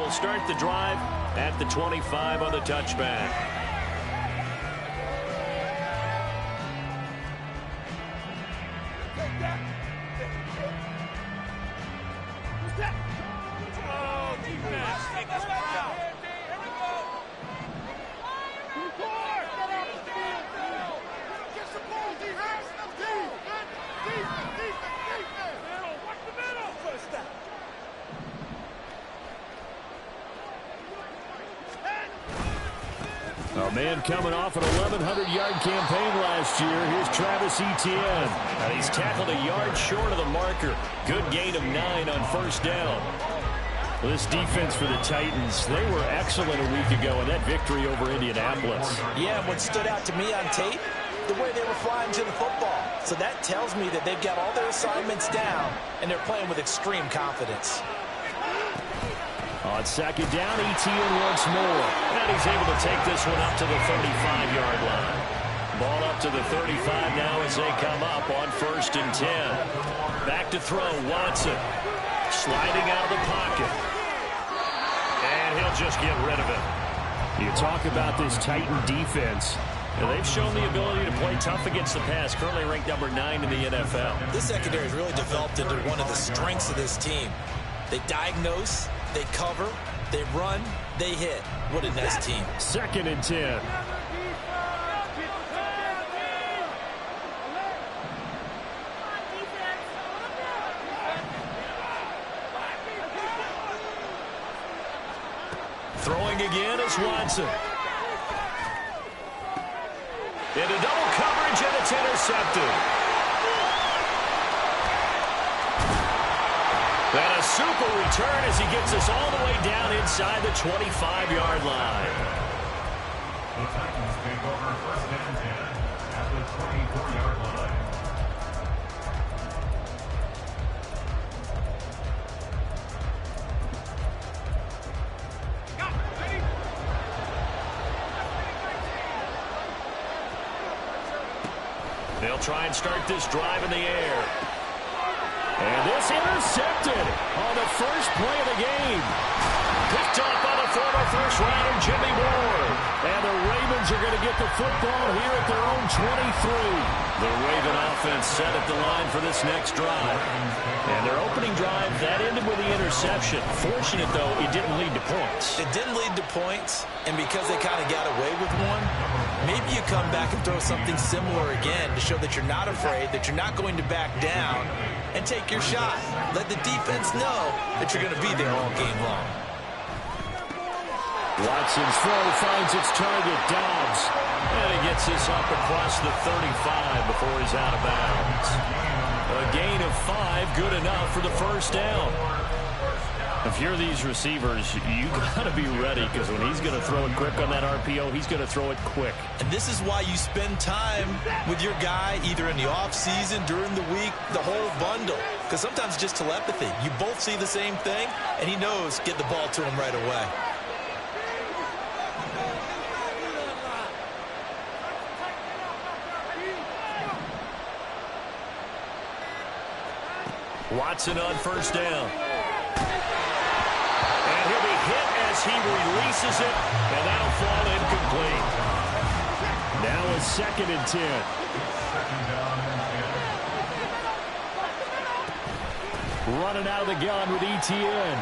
will start the drive at the 25 on the touchback. A man coming off an 1,100-yard campaign last year. Here's Travis Etienne. And he's tackled a yard short of the marker. Good gain of 9 on first down. Well, this defense for the Titans, they were excellent a week ago in that victory over Indianapolis. Yeah, what stood out to me on tape, the way they were flying to the football. So that tells me that they've got all their assignments down, and they're playing with extreme confidence. On second down, Etienne once more. And he's able to take this one up to the 35-yard line. Ball up to the 35 now as they come up on 1st and 10. Back to throw, Watson. Sliding out of the pocket. And he'll just get rid of it. You talk about this Titan defense. They've shown the ability to play tough against the pass, currently ranked number 9 in the NFL. This secondary has really developed into one of the strengths of this team. They diagnose, they cover, they run, they hit. What a nice team. 2nd and 10. Throwing again is Watson. Into double coverage, and it's intercepted. And a super return as he gets us all the way down inside the 25-yard line. The Titans take over 1st and 10 at the 24-yard line. They'll try and start this drive in the air. And this intercepted on the first play of the game. Picked up by the former first-rounder Jimmy Ward. And the Ravens are going to get the football here at their own 23. The Raven offense set at the line for this next drive. And their opening drive, that ended with the interception. Fortunate, though, it didn't lead to points. It didn't lead to points, and because they kind of got away with one, maybe you come back and throw something similar again to show that you're not afraid, that you're not going to back down, and take your shot. Let the defense know that you're going to be there all game long. Watson's throw finds its target, Dobbs. And he gets this up across the 35 before he's out of bounds. A gain of 5, good enough for the first down. If you're these receivers, you got to be ready, because when he's going to throw it quick on that RPO, he's going to throw it quick. And this is why you spend time with your guy, either in the offseason, during the week, the whole bundle. Because sometimes it's just telepathy. You both see the same thing, and he knows get the ball to him right away. Watson on first down. And he'll be hit as he releases it, and that'll fall incomplete. Now a 2nd and 10. Running out of the gun with Etienne.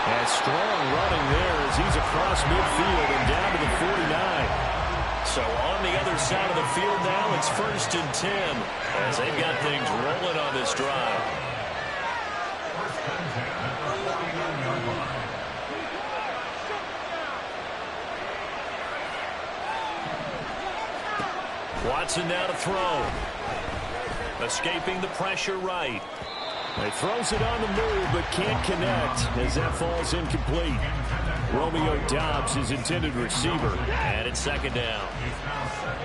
And strong running there as he's across midfield and down to the 49. So on the other side of the field now, it's 1st and 10 as they've got things rolling on this drive. Watson now to throw. Escaping the pressure right. He throws it on the move but can't connect as that falls incomplete. Romeo Dobbs, his intended receiver, and it's 2nd down.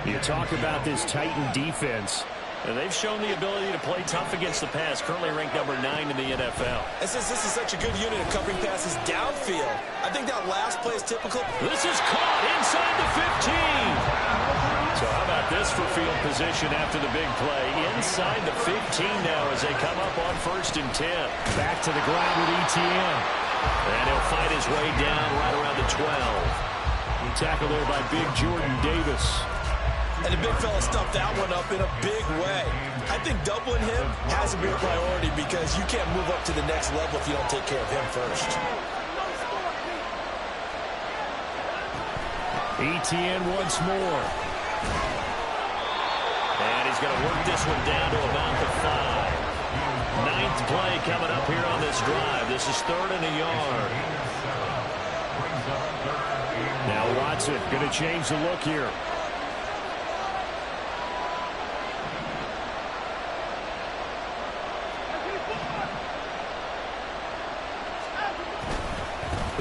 You talk about this Titan defense, and they've shown the ability to play tough against the pass, currently ranked number 9 in the NFL. And since this is such a good unit of covering passes downfield, I think that last play is typical. This is caught inside the 15. So how about this for field position after the big play? Inside the 15 now as they come up on 1st and 10. Back to the ground with Etienne. And he'll fight his way down right around the 12. Tackle there by big Jordan Davis. And the big fella stuffed that one up in a big way. I think doubling him has to be a priority because you can't move up to the next level if you don't take care of him first. ETN once more. And he's going to work this one down to about the 5. Ninth play coming up here on this drive. This is 3rd and a yard. Now Watson going to change the look here.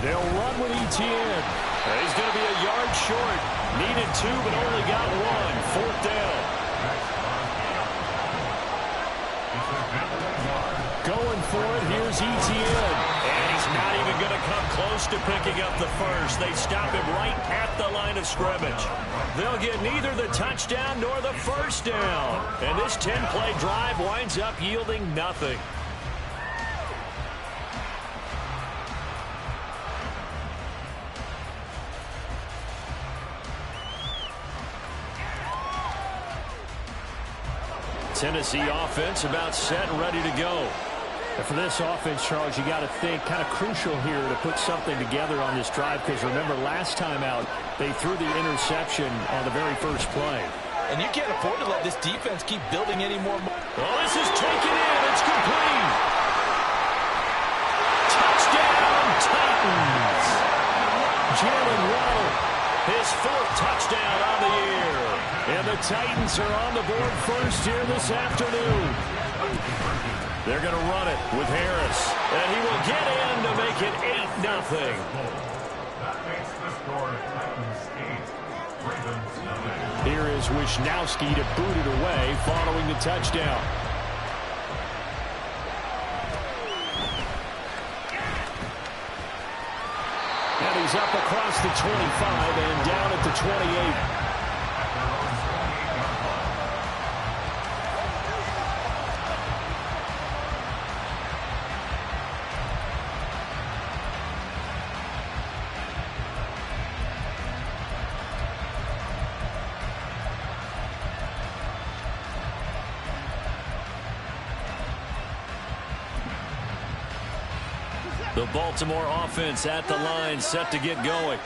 They'll run with ETN. He's going to be a yard short. Needed 2, but only got 1. 4th down. Going for it. Here's ETN. And he's not even going to come close to picking up the first. They stop him right at the line of scrimmage. They'll get neither the touchdown nor the first down. And this 10-play drive winds up yielding nothing. Tennessee offense about set and ready to go. And for this offense, Charles, you got to think kind of crucial here to put something together on this drive because remember last time out they threw the interception on the very first play. And you can't afford to let this defense keep building any more. Well, this is taken in. It's complete. Touchdown, Titans. Jalen Waddle, his 4th touchdown on the year. And the Titans are on the board first here this afternoon. They're going to run it with Harris. And he will get in to make it 8-0. That makes the score Titans 8, Ravens 9. Here is Wisnowski to boot it away following the touchdown. And he's up across the 25 and down at the 28. The Baltimore offense at the line, set to get going.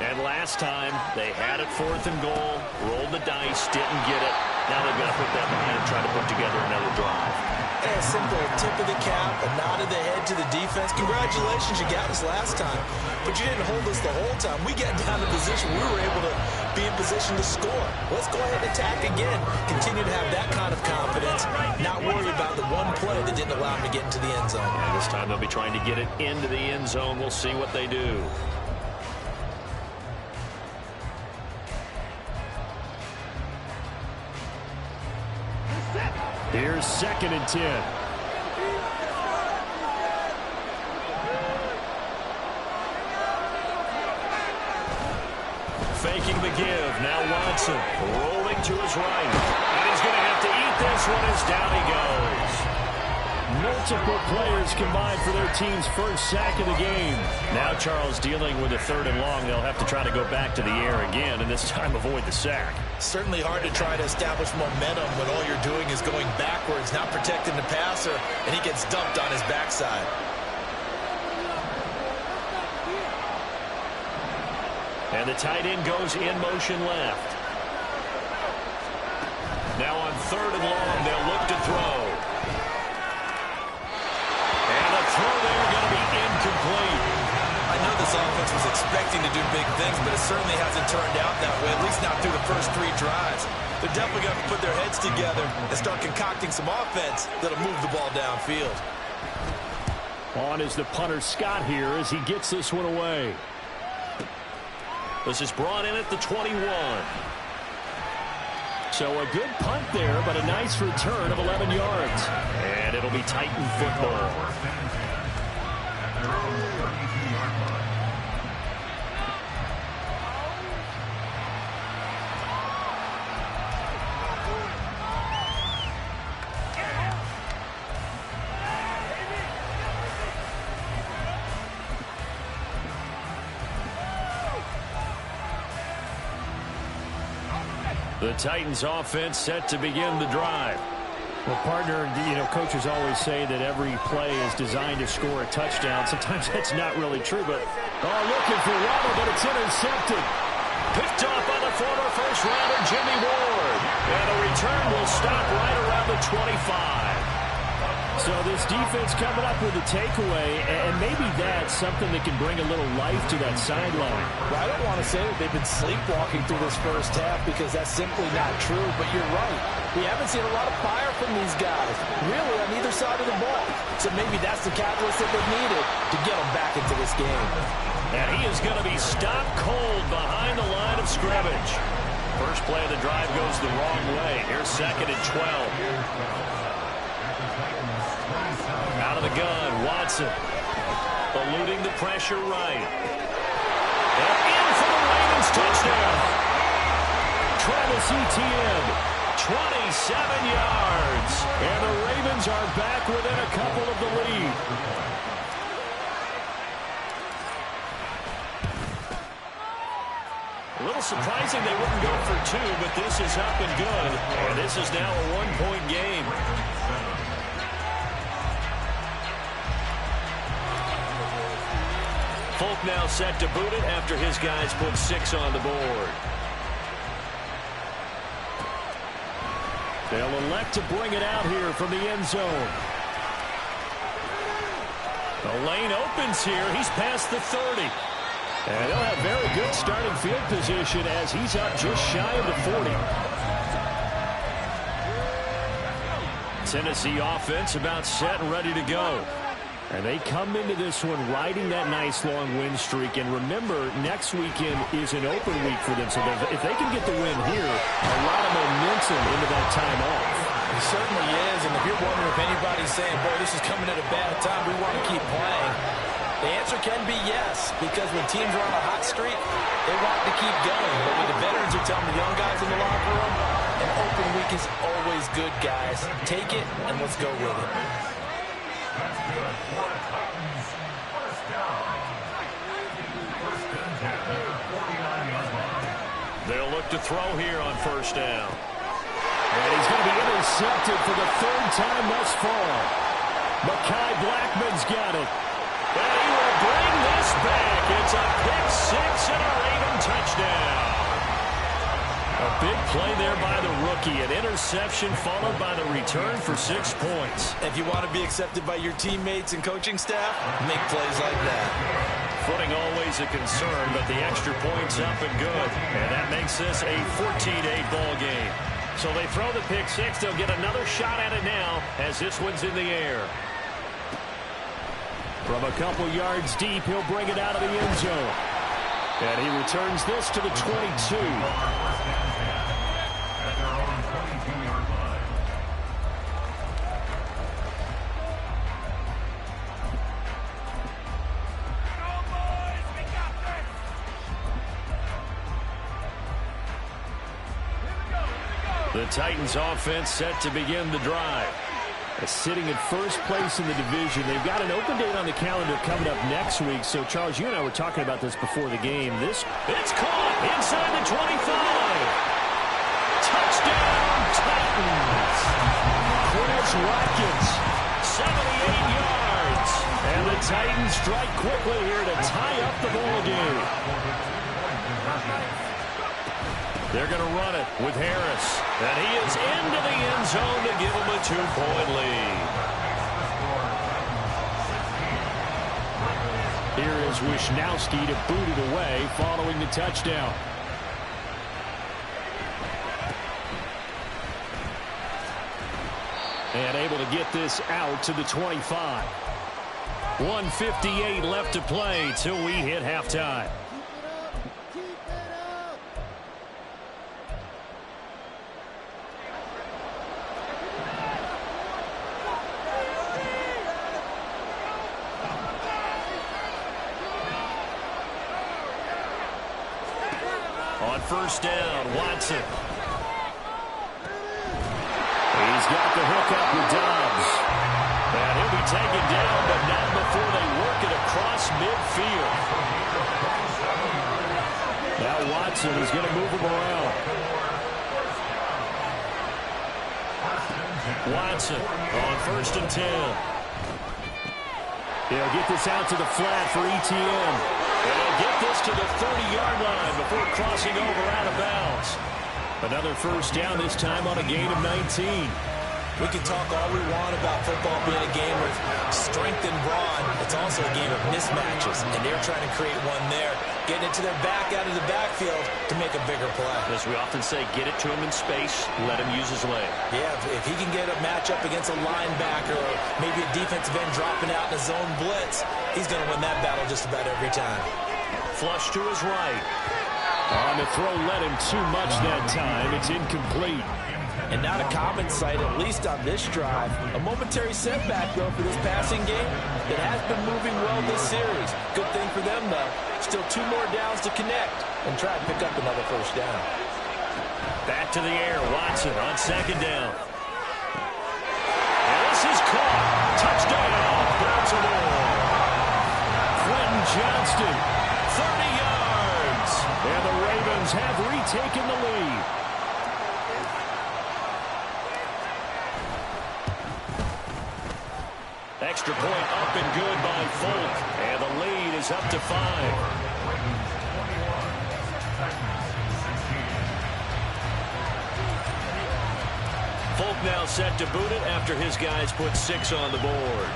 And last time, they had it 4th and goal, rolled the dice, didn't get it. Now they've got to put that behind and try to put together another drive. A simple tip of the cap, a nod of the head to the defense. Congratulations, you got us last time. But you didn't hold us the whole time. We got down to position. We were able to be in position to score. Let's go ahead and attack again. Continue to have that kind of confidence. Not worry about the one play that didn't allow them to get into the end zone. And this time they'll be trying to get it into the end zone. We'll see what they do. Here's 2nd and 10. Faking the give. Now Watson rolling to his right. And he's going to have to eat this one as down he goes. Multiple players combined for their team's first sack of the game. Now Charles dealing with a 3rd and long. They'll have to try to go back to the air again, and this time avoid the sack. Certainly hard to try to establish momentum when all you're doing is going backwards, not protecting the passer, and he gets dumped on his backside. And the tight end goes in motion left. Now on 3rd and long, they'll look to throw. And the throw there going to be incomplete. I know this offense was expecting to do big things, but it certainly hasn't turned out that way, at least not through the first 3 drives. They're definitely going to put their heads together and start concocting some offense that'll move the ball downfield. On is the punter Scott here as he gets this one away. This is brought in at the 21. So a good punt there, but a nice return of 11 yards. And it'll be Titan football. The Titans offense set to begin the drive. Well, partner, coaches always say that every play is designed to score a touchdown. Sometimes that's not really true, but looking for Waddle, but it's intercepted. Picked off by the former first-rounder Jimmy Ward. And the return will stop right around the 25. So this defense coming up with a takeaway, and maybe that's something that can bring a little life to that sideline. Well, I don't want to say that they've been sleepwalking through this first half because that's simply not true, but you're right. We haven't seen a lot of fire from these guys, really, on either side of the ball. So maybe that's the catalyst that they needed to get them back into this game. And he is going to be stopped cold behind the line of scrimmage. First play of the drive goes the wrong way. Here's 2nd and 12. Out of the gun, Watson. Eluding the pressure right. And in for the Ravens touchdown. Travis Etienne. 27 yards. And the Ravens are back within a couple of the lead. A little surprising they wouldn't go for 2, but this is up and good. And this is now a 1-point game. Folk now set to boot it after his guys put 6 on the board. They'll elect to bring it out here from the end zone. The lane opens here. He's past the 30. And they'll have very good starting field position as he's up just shy of the 40. Tennessee offense about set and ready to go. And they come into this one riding that nice long win streak. And remember, next weekend is an open week for them. So if they can get the win here, a lot of momentum into that time off. It certainly is. And if you're wondering if anybody's saying, boy, this is coming at a bad time, we want to keep playing, the answer can be yes. Because when teams are on a hot streak, they want to keep going. But when the veterans are telling the young guys in the locker room, an open week is always good, guys. Take it, and let's go with it. That's good for the Titans. First down. First and 10 at the 49-yard line. They'll look to throw here on first down. And he's going to be intercepted for the 3rd time thus far. Mekhi Blackman's got it. And he will bring this back. It's a pick 6 and a Raven touchdown. A big play there by the rookie. An interception followed by the return for 6 points. If you want to be accepted by your teammates and coaching staff, make plays like that. Footing always a concern, but the extra point's up and good. And that makes this a 14-8 ball game. So they throw the pick 6. They'll get another shot at it now as this one's in the air. From a couple yards deep, he'll bring it out of the end zone. And he returns this to the 22. At their own 22-yard line. The Titans offense set to begin the drive. Sitting in first place in the division. They've got an open date on the calendar coming up next week. So, Charles, you and I were talking about this before the game. It's caught inside the 25. Touchdown, Titans. Chris Watkins, 78 yards. And the Titans strike quickly here to tie up the ball game. They're going to run it with Harris. And he is into the end zone to give him a 2-point lead. Here is Wisnowski to boot it away following the touchdown. And able to get this out to the 25. 1:58 left to play till we hit halftime. On first down, Watson. He's got the hook up with Dobbs. And he'll be taken down, but not before they work it across midfield. Now Watson is going to move him around. Watson on 1st and 10. They'll get this out to the flat for ETN. And they'll get this to the 30-yard line before crossing over out of bounds. Another first down, this time on a gain of 19. We can talk all we want about football being a game of strength and brawn. It's also a game of mismatches, and they're trying to create one there, getting it to their back out of the backfield to make a bigger play. As we often say, get it to him in space, let him use his leg. Yeah, if he can get a matchup against a linebacker or maybe a defensive end dropping out in a zone blitz, he's going to win that battle just about every time. Flush to his right. On the throw, led him too much that time. It's incomplete. And not a common sight, at least on this drive. A momentary setback, though, for this passing game that has been moving well this series. Good thing for them, though. Still 2 more downs to connect and try to pick up another first down. Back to the air. Watson on 2nd down. And this is caught. Touchdown. Baltimore. Quentin Johnston. 30 yards. And the Ravens have retaken the lead. Extra point up and good by Folk. And the lead is up to 5. Folk now set to boot it after his guys put 6 on the board.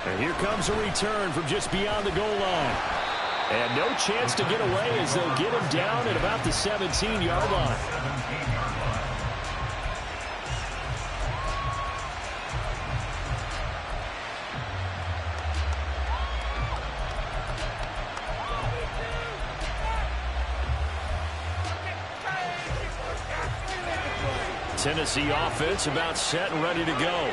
And here comes a return from just beyond the goal line. And no chance to get away as they'll get him down at about the 17-yard line. Tennessee offense about set and ready to go.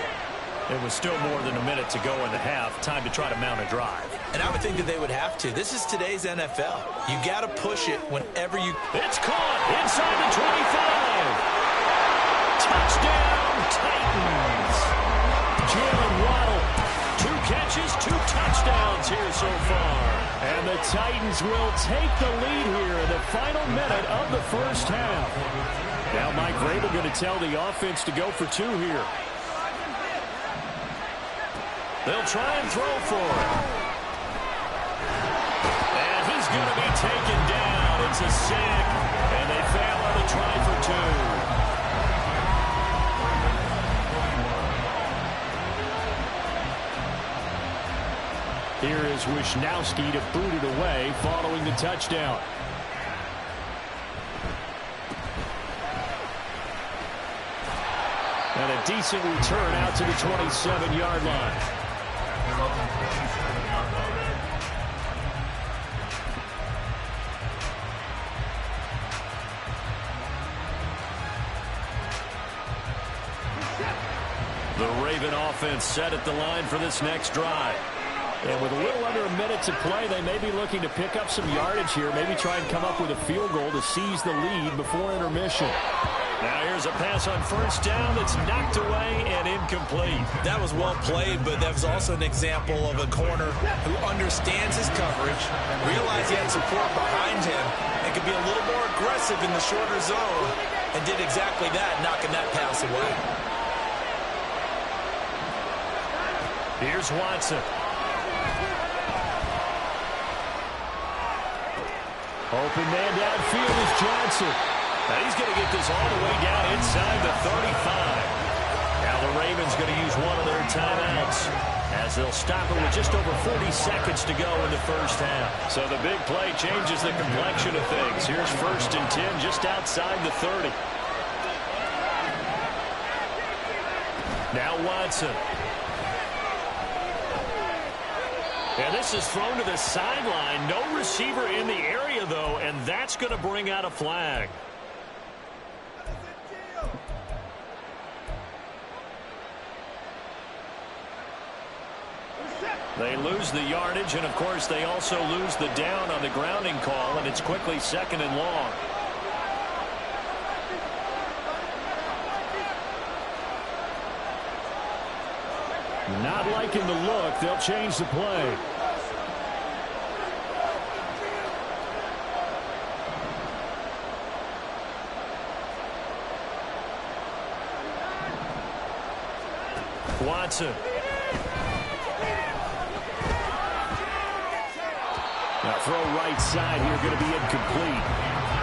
It was still more than a minute to go in the half. Time to try to mount a drive. And I would think that they would have to. This is today's NFL. You got to push it whenever you... It's caught inside the 25. Touchdown, Titans. Jalen Waddle. 2 catches, 2 touchdowns here so far. And the Titans will take the lead here in the final minute of the first half. Now Mike Vrabel going to tell the offense to go for 2 here. They'll try and throw for it. And he's going to be taken down. It's a sack, and they fail on the try for 2. Here is Wisnowski to boot it away following the touchdown. And a decent return out to the 27-yard line. The Raven offense set at the line for this next drive. And with a little under a minute to play, they may be looking to pick up some yardage here, maybe try and come up with a field goal to seize the lead before intermission. Now here's a pass on 1st down that's knocked away and incomplete. That was well played, but that was also an example of a corner who understands his coverage, realized he had support behind him, and could be a little more aggressive in the shorter zone, and did exactly that, knocking that pass away. Here's Watson. Open man downfield is Johnson. Now he's going to get this all the way down inside the 35. Now the Ravens going to use one of their timeouts as they'll stop it with just over 40 seconds to go in the first half. So the big play changes the complexion of things. Here's 1st and 10 just outside the 30. Now Watson. And this is thrown to the sideline. No receiver in the area, though, and that's going to bring out a flag. They lose the yardage, and, of course, they also lose the down on the grounding call, and it's quickly 2nd and long. Not liking the look. They'll change the play. Watson. Now throw right side here, going to be incomplete.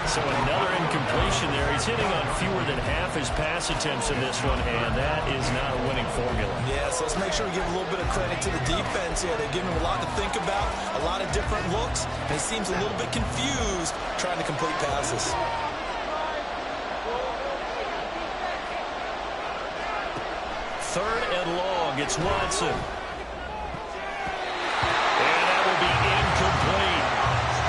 So another incompletion there. He's hitting on fewer than half his pass attempts in this one, and that is not a winning formula. Yeah, so let's make sure we give a little bit of credit to the defense here. They're giving him a lot to think about, a lot of different looks, and he seems a little bit confused trying to complete passes. Third and long, it's Watson. And that will be incomplete.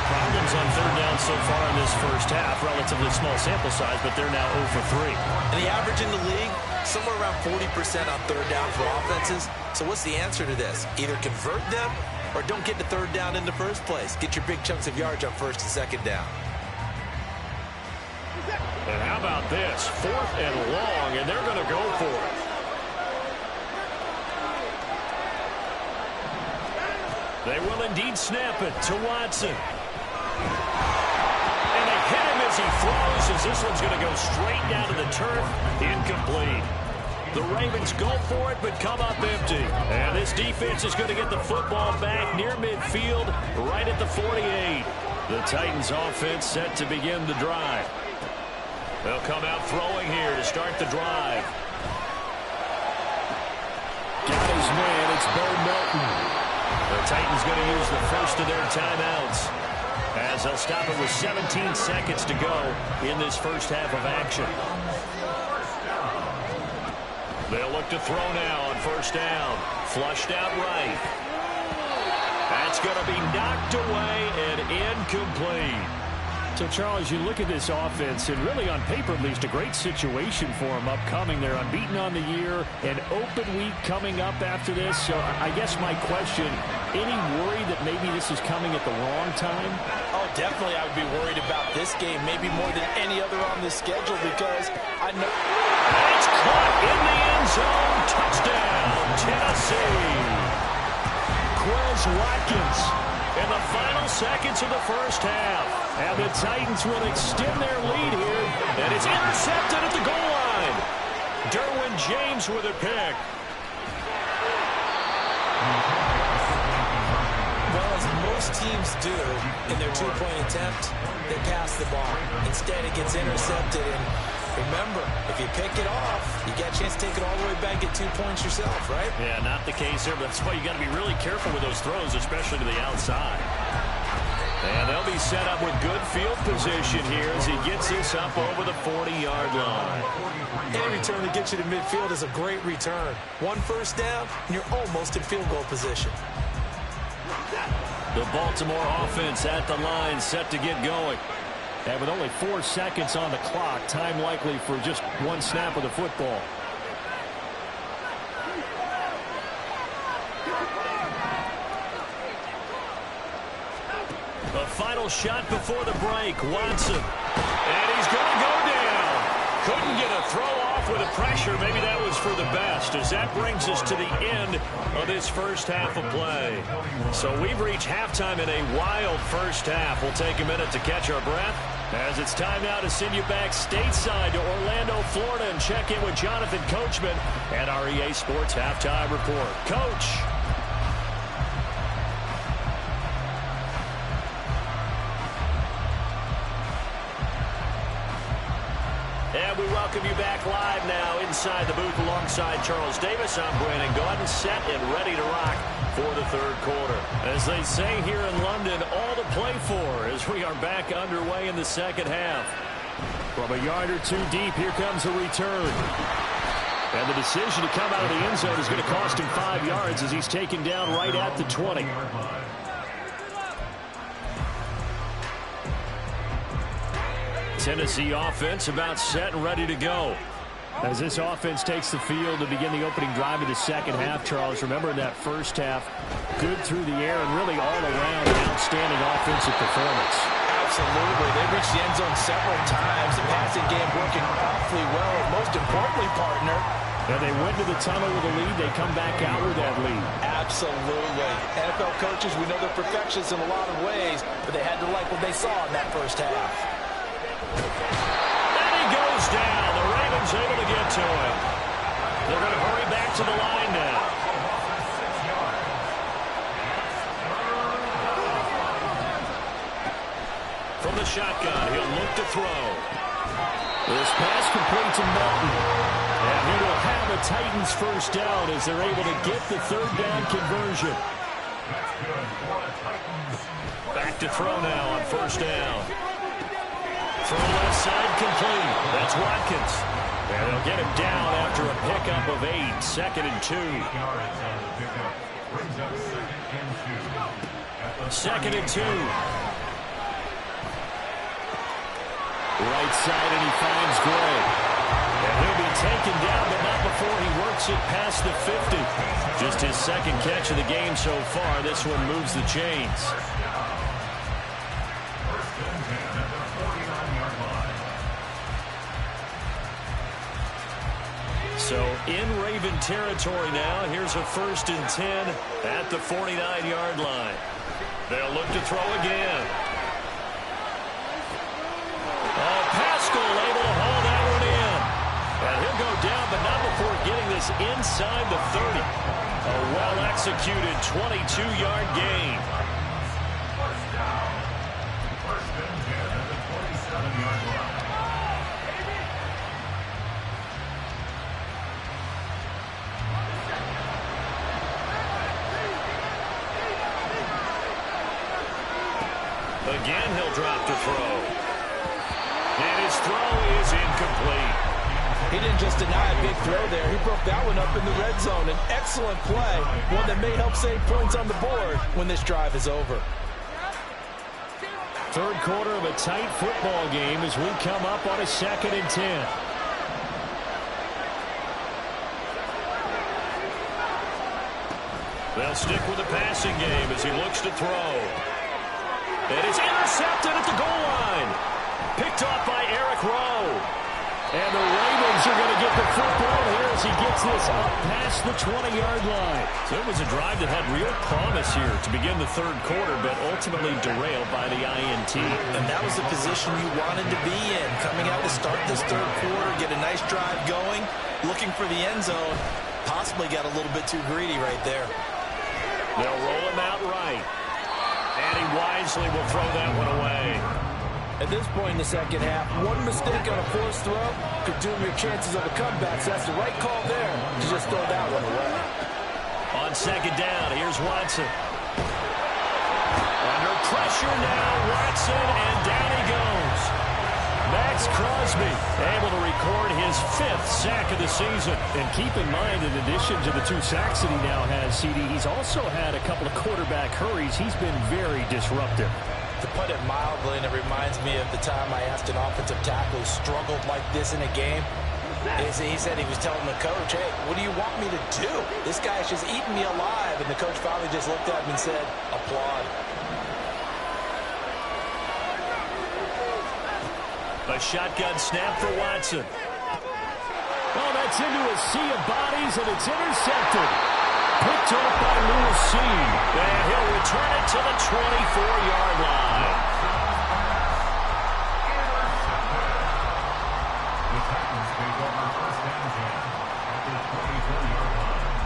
Problems on third down so far in this first half. Relatively small sample size, but they're now 0 for 3. And the average in the league, somewhere around 40% on third down for offenses. So what's the answer to this? Either convert them or don't get to third down in the first place. Get your big chunks of yards on first and second down. And how about this? Fourth and long, and they're going to go for it. They will indeed snap it to Watson. And they hit him as he throws, as this one's going to go straight down to the turf. Incomplete. The Ravens go for it, but come up empty. And this defense is going to get the football back near midfield, right at the 48. The Titans offense set to begin the drive. They'll come out throwing here to start the drive. Got his man. It's Bo Melton. The Titans going to use the first of their timeouts as they'll stop it with 17 seconds to go in this first half of action. They'll look to throw now on first down. Flushed out right. That's going to be knocked away and incomplete. So, Charles, you look at this offense, and really on paper at least, a great situation for them upcoming. They're unbeaten on the year, an open week coming up after this. So I guess my question, any worry that maybe this is coming at the wrong time? Oh, definitely I would be worried about this game, maybe more than any other on this schedule, because I know... And it's caught in the end zone. Touchdown, Tennessee. Quez Watkins in the final seconds of the first half. And the Titans will extend their lead here. And it's intercepted at the goal line. Derwin James with a pick. Well, as most teams do in their two-point attempt, they pass the ball. Instead, it gets intercepted. And remember, if you pick it off, you get a chance to take it all the way back, get 2 points yourself, right? Yeah, not the case here, but that's why you got to be really careful with those throws, especially to the outside. And they'll be set up with good field position here as he gets this up over the 40-yard line. Any return that gets you to midfield is a great return. One first down, and you're almost in field goal position. The Baltimore offense at the line, set to get going. And with only 4 seconds on the clock, time likely for just one snap of the football. The final shot before the break, Watson. And he's going to go down. Couldn't get a throw off with the pressure. Maybe that was for the best, as that brings us to the end of this first half of play. So we've reached halftime in a wild first half. We'll take a minute to catch our breath, as it's time now to send you back stateside to Orlando, Florida, and check in with Jonathan Coachman at our EA Sports Halftime Report. Coach. And we welcome you back live now inside the booth alongside Charles Davis. I'm Brandon Gaudin, set and ready to rock for the third quarter. As they say here in London, all to play for as we are back underway in the second half. From a yard or two deep, here comes a return. And the decision to come out of the end zone is going to cost him 5 yards as he's taken down right at the 20. Tennessee offense about set and ready to go. As this offense takes the field to begin the opening drive of the second half, Charles, remember in that first half, good through the air and really all around an outstanding offensive performance. Absolutely. They've reached the end zone several times. The passing game working awfully well. Most importantly, partner, and they went to the tunnel with a lead. They come back out with that lead. Absolutely. NFL coaches, we know they're perfectionists in a lot of ways, but they had to like what they saw in that first half. And he goes down. The Ravens able to get to him. They're going to hurry back to the line now. From the shotgun, he'll look to throw. This pass complete to Melton. And he will have a Titans first down as they're able to get the third down conversion. Back to throw now on first down. Throw left side complete. That's Watkins. And they'll get him down after a pickup of 8. 2nd and 2. 2nd and 2. Right side, and he finds Gray. And he'll be taken down, but not before he works it past the 50. Just his 2nd catch of the game so far. This one moves the chains. So in Raven territory now. Here's a 1st and 10 at the 49-yard line. They'll look to throw again. Pascal able to haul that one in. And he'll go down, but not before getting this inside the 30. A well-executed 22-yard gain. First and 10 at the 27-yard line. Again, he'll drop to throw. And his throw is incomplete. He didn't just deny a big throw there. He broke that one up in the red zone. An excellent play, one that may help save points on the board when this drive is over. Third quarter of a tight football game as we come up on a 2nd and 10. They'll stick with the passing game as he looks to throw. And it's intercepted at the goal line. Picked off by Eric Rowe. And the Ravens are going to get the football here as he gets this up past the 20-yard line. So it was a drive that had real promise here to begin the third quarter, but ultimately derailed by the INT. And that was the position you wanted to be in. Coming out to start this third quarter, get a nice drive going, looking for the end zone. Possibly got a little bit too greedy right there. They'll roll him out right. And he wisely will throw that one away. At this point in the second half, one mistake on a forced throw could doom your chances of a comeback. So that's the right call there to just throw that one away. On 2nd down, here's Watson. Under pressure now, Watson, and down he goes. Max Crosby able to record his 5th sack of the season. And keep in mind, in addition to the 2 sacks that he now has, CD, he's also had a couple of quarterback hurries. He's been very disruptive. To put it mildly, and it reminds me of the time I asked an offensive tackle who struggled like this in a game. He said he was telling the coach, hey, what do you want me to do? This guy's just eating me alive. And the coach finally just looked at him and said, applaud. A shotgun snap for Watson. Oh, that's into a sea of bodies, and it's intercepted. Picked off by Lewis C. And he'll return it to the 24-yard line. The Titans take over 1st and 10 at the 24-yard line.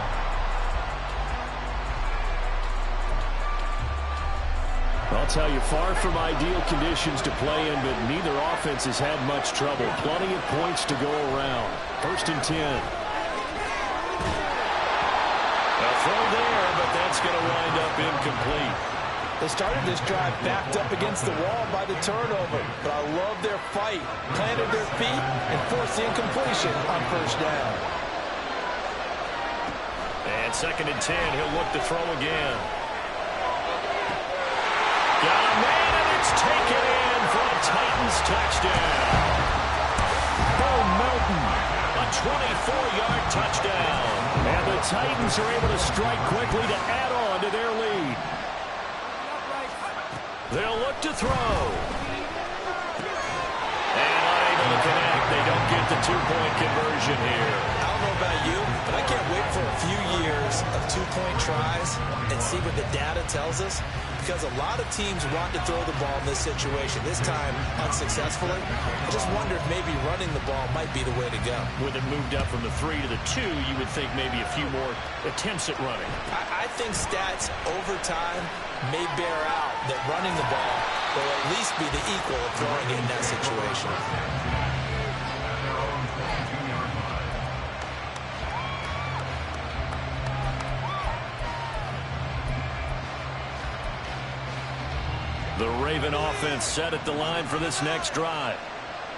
I'll tell you, far from ideal conditions to play in, but neither offense has had much trouble. Plenty of points to go around. 1st and 10. Throw there, but that's going to wind up incomplete. They started this drive backed up against the wall by the turnover, but I love their fight. Planted their feet and forced the incompletion on 1st down. And 2nd and 10, he'll look to throw again. Got a man, and it's taken in for a Titans touchdown. Bo Melton, a 24-yard touchdown. And the Titans are able to strike quickly to add on to their lead. They'll look to throw. And unable to connect. They don't get the 2-point conversion here. I don't know about you, but I can't wait for a few years of 2-point tries and see what the data tells us. because a lot of teams want to throw the ball in this situation. This time, unsuccessfully. I just wonder if maybe running the ball might be the way to go. With it moved up from the 3 to the 2, you would think maybe a few more attempts at running. I think stats over time may bear out that running the ball will at least be the equal of throwing it in that situation. The Raven offense set at the line for this next drive.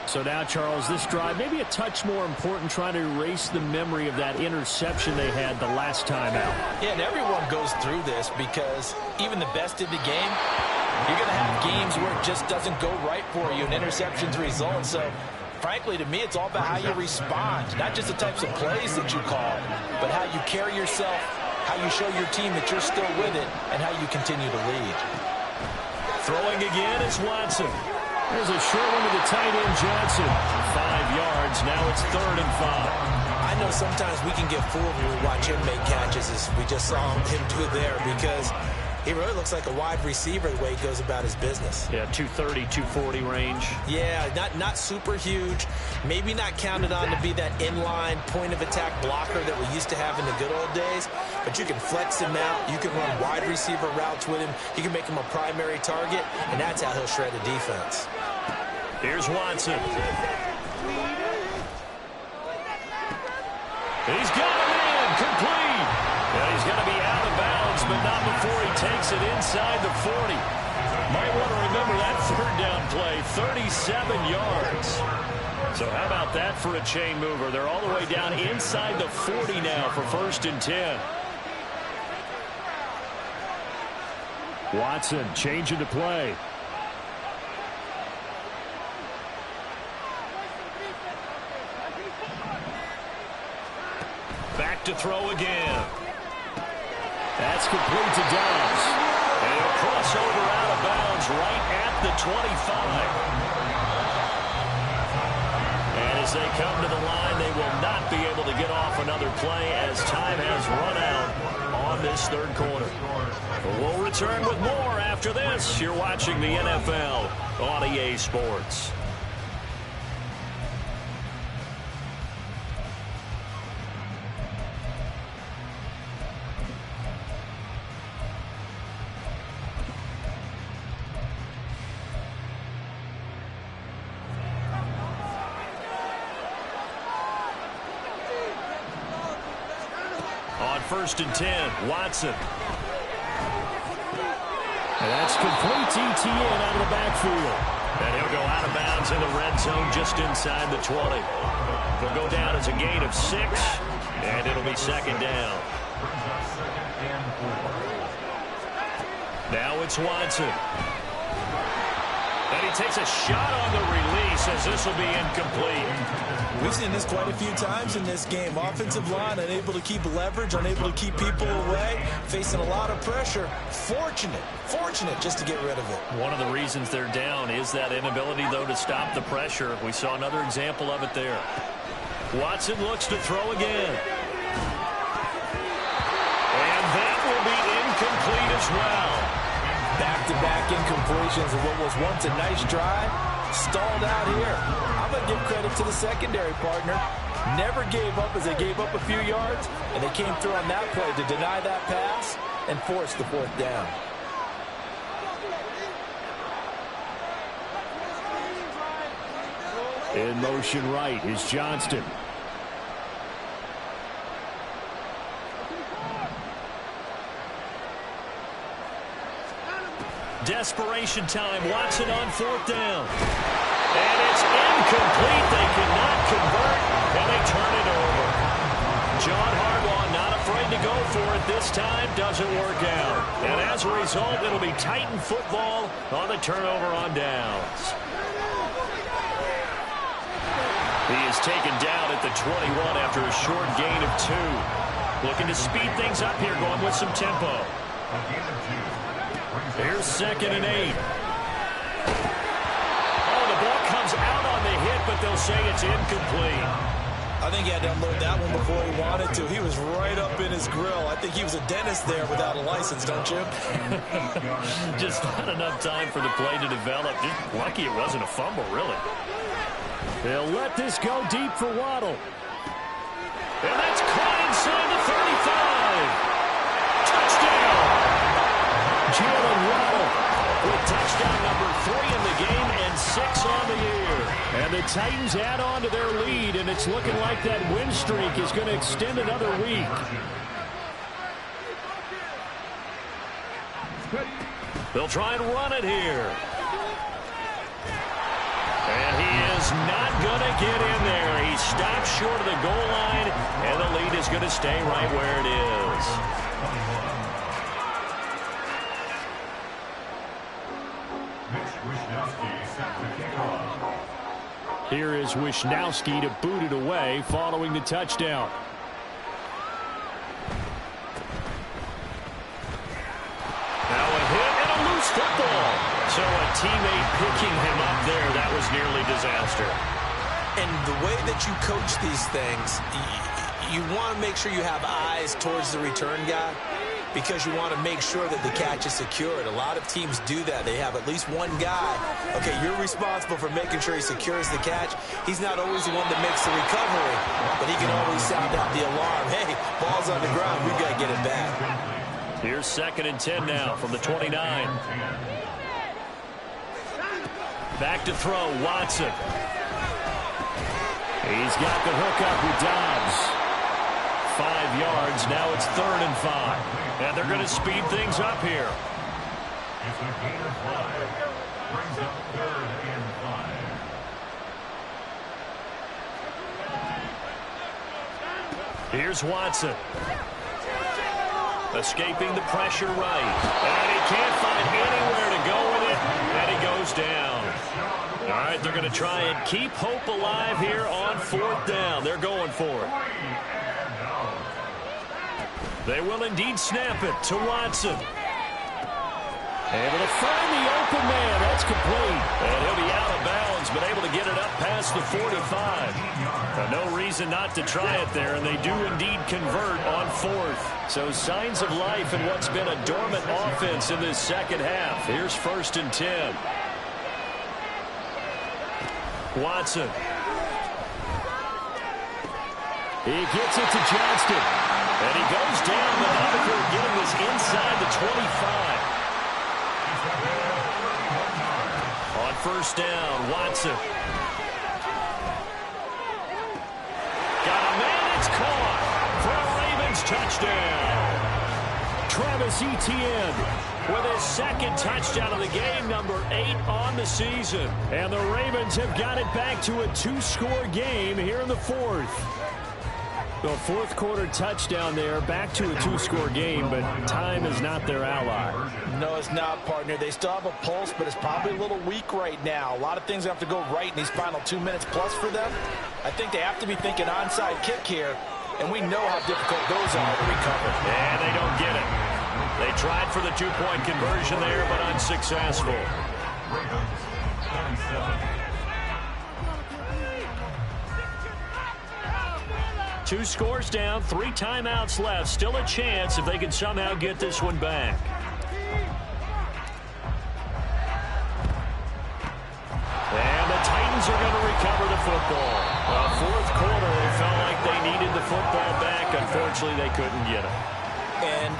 So now, Charles, this drive maybe a touch more important, trying to erase the memory of that interception they had the last time out. Yeah, and everyone goes through this because even the best in the game, you're going to have games where it just doesn't go right for you and interceptions result. So, frankly, to me, it's all about how you respond, not just the types of plays that you call, but how you carry yourself, how you show your team that you're still with it, and how you continue to lead. Throwing again is Watson. There's a short one to the tight end, Johnson. 5 yards. Now it's 3rd and 5. I know sometimes we can get fooled when we watch him make catches, as we just saw him do there, because he really looks like a wide receiver the way he goes about his business. Yeah, 230, 240 range. Yeah, not super huge. Maybe not counted on to be that inline point-of-attack blocker that we used to have in the good old days, but you can flex him out. You can run wide receiver routes with him. You can make him a primary target, and that's how he'll shred a defense. Here's Watson. He's got him in. Complete. Yeah, he's got to be out of bounds, but not before he takes it inside the 40. Might want to remember that 3rd down play, 37 yards. So how about that for a chain mover? They're all the way down inside the 40 now for 1st and 10. Watson changing the play. Back to throw again. That's complete to Dobbs. And he'll cross over out of bounds right at the 25. And as they come to the line, they will not be able to get off another play as time has run out on this 3rd quarter. But we'll return with more after this. You're watching the NFL on EA Sports. On 1st and 10, Watson. And that's complete to Etienne out of the backfield. And he'll go out of bounds in the red zone just inside the 20. He'll go down as a gain of 6, and it'll be 2nd down. Now it's Watson. And he takes a shot on the release as this will be incomplete. We've seen this quite a few times in this game. Offensive line unable to keep leverage, unable to keep people away, facing a lot of pressure. Fortunate just to get rid of it. One of the reasons they're down is that inability, though, to stop the pressure. We saw another example of it there. Watson looks to throw again. And that will be incomplete as well. Back-to-back incompletions of what was once a nice drive, stalled out here. I'm going to give credit to the secondary partner. Never gave up as they gave up a few yards, and they came through on that play to deny that pass and force the 4th down. In motion right is Johnston. Desperation time. Watson on 4th down. And it's incomplete. They cannot convert, and they turn it over. John Harbaugh not afraid to go for it this time. Doesn't work out. And as a result, it'll be Titan football on the turnover on downs. He is taken down at the 21 after a short gain of 2. Looking to speed things up here, going with some tempo. Here's 2nd and 8. Oh, the ball comes out on the hit, but they'll say it's incomplete. I think he had to unload that one before he wanted to. He was right up in his grill. I think he was a dentist there without a license, don't you? Just not enough time for the play to develop. Just lucky it wasn't a fumble, really. They'll let this go deep for Waddle. And that's caught inside the 35. Touchdown! Jalen Waddle with touchdown number 3 in the game and 6 on the year. And the Titans add on to their lead, and it's looking like that win streak is going to extend another week. They'll try and run it here. And he is not going to get in there. He stops short of the goal line, and the lead is going to stay right where it is. Here is Wisnowski to boot it away following the touchdown. Now a hit and a loose football. So a teammate picking him up there, that was nearly disaster. And the way that you coach these things, you want to make sure you have eyes towards the return guy because you want to make sure that the catch is secured. A lot of teams do that. They have at least one guy. Okay, you're responsible for making sure he secures the catch. He's not always the one that makes the recovery, but he can always sound out the alarm. Hey, ball's on the ground. We've got to get it back. Here's 2nd and 10 now from the 29. Back to throw, Watson. He's got the hook up with Dobbs. 5 yards, now it's 3rd and 5. And they're going to speed things up here. It's a gain of 5. Brings up 3rd and 5. Here's Watson. Escaping the pressure right. And he can't find anywhere to go with it. And he goes down. All right, they're going to try and keep hope alive here on 4th down. They're going for it. They will indeed snap it to Watson. Able to find the open man. That's complete. And he'll be out of bounds, but able to get it up past the 45. No reason not to try it there, and they do indeed convert on 4th. So signs of life in what's been a dormant offense in this second half. Here's 1st and 10. Watson. He gets it to Johnston. And he goes down, but now they're getting this inside the 25. On 1st down, Watson. Got a man, it's caught for a Ravens touchdown. Travis Etienne with his 2nd touchdown of the game, number 8 on the season. And the Ravens have got it back to a 2-score game here in the 4th. The 4th quarter touchdown there, back to a 2-score game, but time is not their ally. No, it's not, partner. They still have a pulse, but it's probably a little weak right now. A lot of things have to go right in these final 2 minutes plus for them. I think they have to be thinking onside kick here, and we know how difficult those are to recover. And they don't get it. They tried for the 2-point conversion there, but unsuccessful. 2 scores down, 3 timeouts left. Still a chance if they can somehow get this one back. And the Titans are going to recover the football. 4th quarter, it felt like they needed the football back. Unfortunately, they couldn't get it. And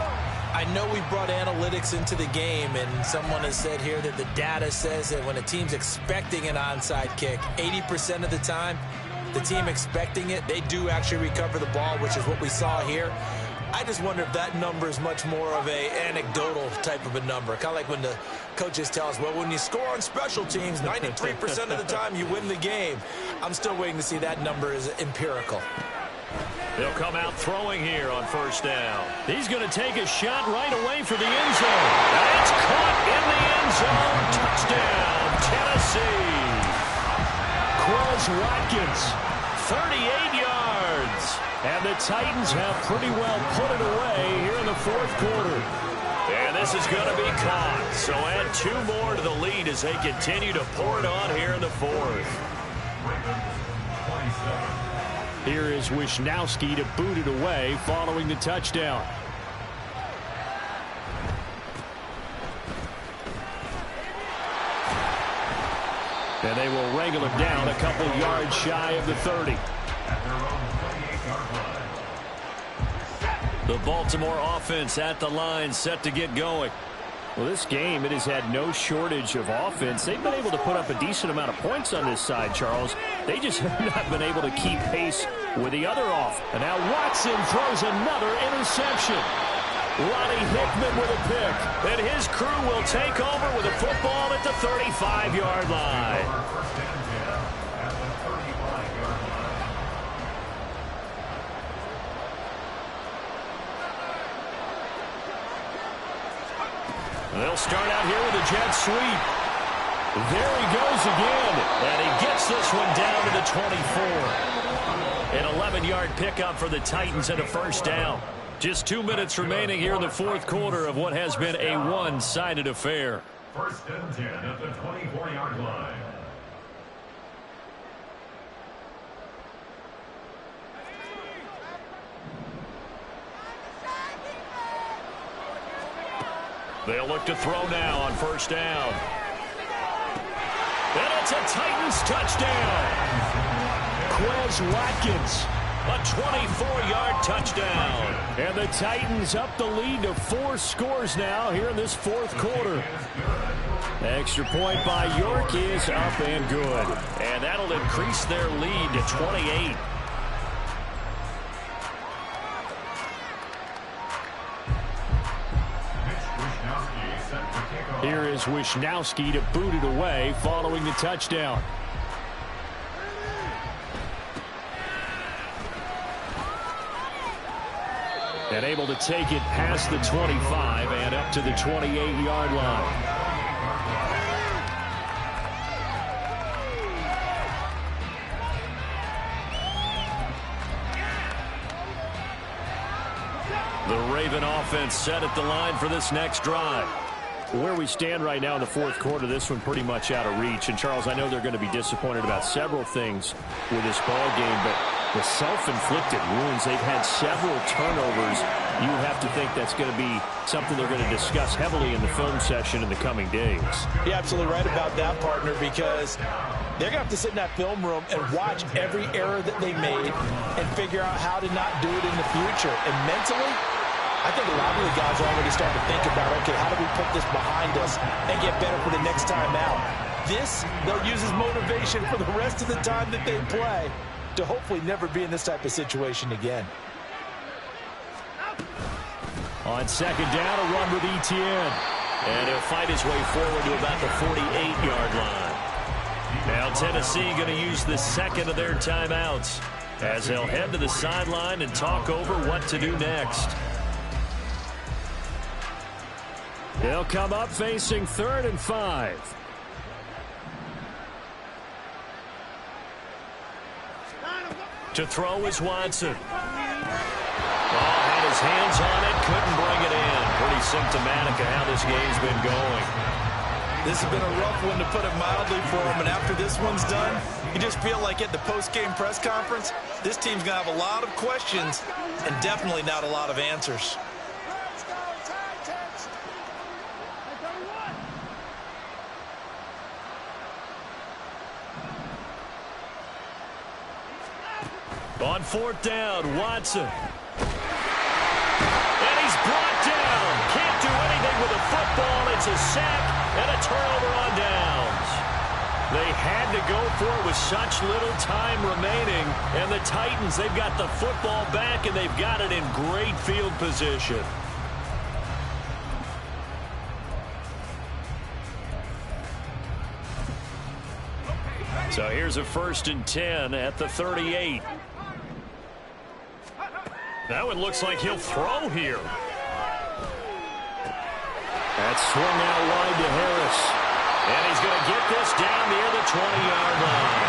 I know we brought analytics into the game, and someone has said here that the data says that when a team's expecting an onside kick, 80% of the time, the team expecting it, they do actually recover the ball, which is what we saw here. I just wonder if that number is much more of a anecdotal type of a number. Kind of like when the coaches tell us, well, when you score on special teams, 93% of the time you win the game. I'm still waiting to see that number is empirical. They'll come out throwing here on 1st down. He's going to take a shot right away for the end zone. That's caught in the end zone. Touchdown, Tennessee. Quez Watkins, 38 yards. And the Titans have pretty well put it away here in the 4th quarter. And this is going to be caught. So add 2 more to the lead as they continue to pour it on here in the 4th. Here is Wisnowski to boot it away following the touchdown. And they will wrangle him down a couple yards shy of the 30. The Baltimore offense at the line, set to get going. Well, this game, it has had no shortage of offense. They've been able to put up a decent amount of points on this side, Charles. They just have not been able to keep pace with the other off. And now Watson throws another interception. Ronnie Hickman with a pick. And his crew will take over with a football at the 35-yard line. They'll start out here with a jet sweep. There he goes again. And he gets this one down to the 24. An 11-yard pickup for the Titans and a first down. Just 2 minutes remaining here in the fourth quarter of what has been a one-sided affair. First and 10 at the 24-yard line. They'll look to throw now on first down. And it's a Titans touchdown. Quez Watkins, a 24-yard touchdown. And the Titans up the lead to 4 scores now here in this fourth quarter. Extra point by York is up and good. And that'll increase their lead to 28. Here is Wisnowski to boot it away following the touchdown. And able to take it past the 25 and up to the 28-yard line. The Raven offense set at the line for this next drive. Where we stand right now in the fourth quarter, this one pretty much out of reach. And, Charles, I know they're going to be disappointed about several things with this ball game, but the self-inflicted wounds, they've had several turnovers. You have to think that's going to be something they're going to discuss heavily in the film session in the coming days. You're absolutely right about that, partner, because they're going to have to sit in that film room and watch every error that they made and figure out how to not do it in the future. And mentally, I think a lot of the guys are already starting to think about, okay, how do we put this behind us and get better for the next time out? This, they'll use as motivation for the rest of the time that they play to hopefully never be in this type of situation again. On second down, a run with Etienne. And he'll fight his way forward to about the 48-yard line. Now Tennessee going to use the second of their timeouts as they'll head to the sideline and talk over what to do next. They'll come up facing 3rd and 5. To throw is Watson. Had his hands on it, couldn't bring it in. Pretty symptomatic of how this game's been going. This has been a rough one, to put it mildly, for him. And after this one's done, you just feel like at the post-game press conference, this team's going to have a lot of questions and definitely not a lot of answers. On fourth down, Watson. And he's brought down. Can't do anything with the football. It's a sack and a turnover on downs. They had to go for it with such little time remaining. And the Titans, they've got the football back, and they've got it in great field position. So here's a 1st and 10 at the 38. Now it looks like he'll throw here. That's swung out wide to Harris. And he's going to get this down near the 20-yard line.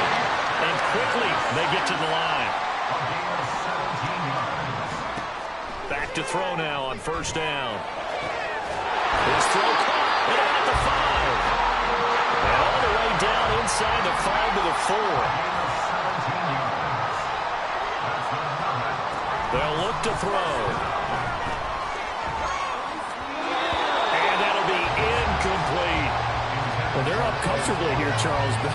And quickly they get to the line. Back to throw now on first down. His throw caught at about the 5. And all the way down inside the 5 to the 4. They'll look to throw. And that'll be incomplete. Well, they're up comfortably here, Charles, but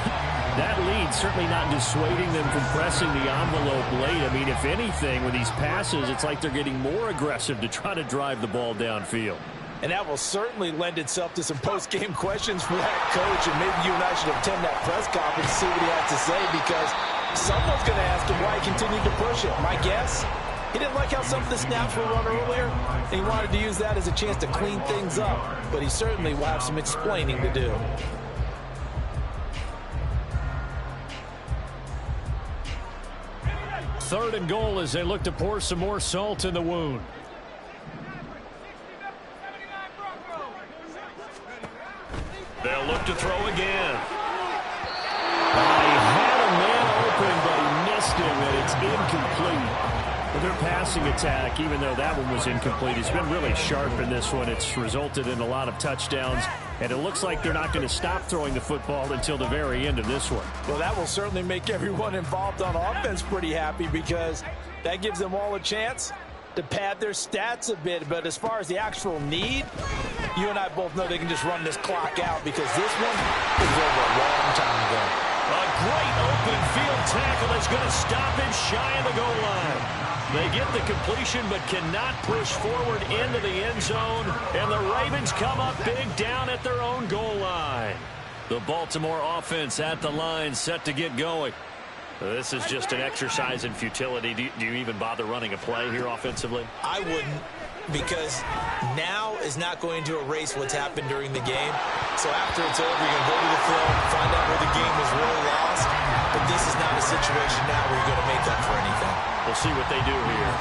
that lead certainly not dissuading them from pressing the envelope late. I mean, if anything, with these passes, it's like they're getting more aggressive to try to drive the ball downfield. And that will certainly lend itself to some post-game questions for that coach, and maybe you and I should attend that press conference to see what he has to say, because someone's going to ask him why he continued to push it. My guess, he didn't like how some of the snaps were run earlier, and he wanted to use that as a chance to clean things up, but he certainly will have some explaining to do. Third and goal as they look to pour some more salt in the wound. They'll look to throw again. He had a man open, but he missed him, and it's incomplete. But their passing attack, even though that one was incomplete, has been really sharp in this one. It's resulted in a lot of touchdowns, and it looks like they're not going to stop throwing the football until the very end of this one. Well, that will certainly make everyone involved on offense pretty happy, because that gives them all a chance to pad their stats a bit. But as far as the actual need, you and I both know they can just run this clock out, because this one was over a long time ago. A great open field tackle is going to stop him shy of the goal line. They get the completion but cannot push forward into the end zone, and the Ravens come up big down at their own goal line. The Baltimore offense at the line, set to get going. This is just an exercise in futility. Do you even bother running a play here offensively? I wouldn't, because now is not going to erase what's happened during the game. So after it's over, you're going to go to the film, find out where the game was really lost. But this is not a situation now where you're going to make up for anything. We'll see what they do here.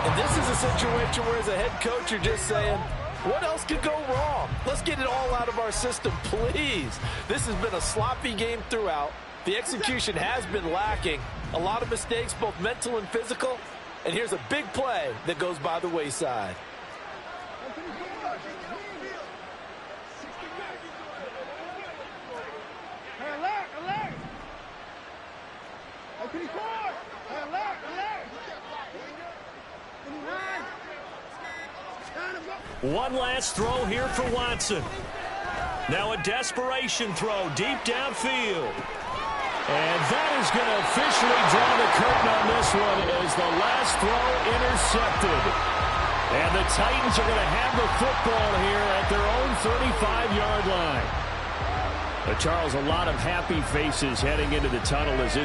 And this is a situation where, as a head coach, you're just saying, what else could go wrong? Let's get it all out of our system, please. This has been a sloppy game throughout. The execution has been lacking. A lot of mistakes, both mental and physical. And here's a big play that goes by the wayside. One last throw here for Watson. Now a desperation throw deep downfield. And that is going to officially draw the curtain on this one as the last throw intercepted. And the Titans are going to have the football here at their own 35-yard line. But Charles, a lot of happy faces heading into the tunnel as this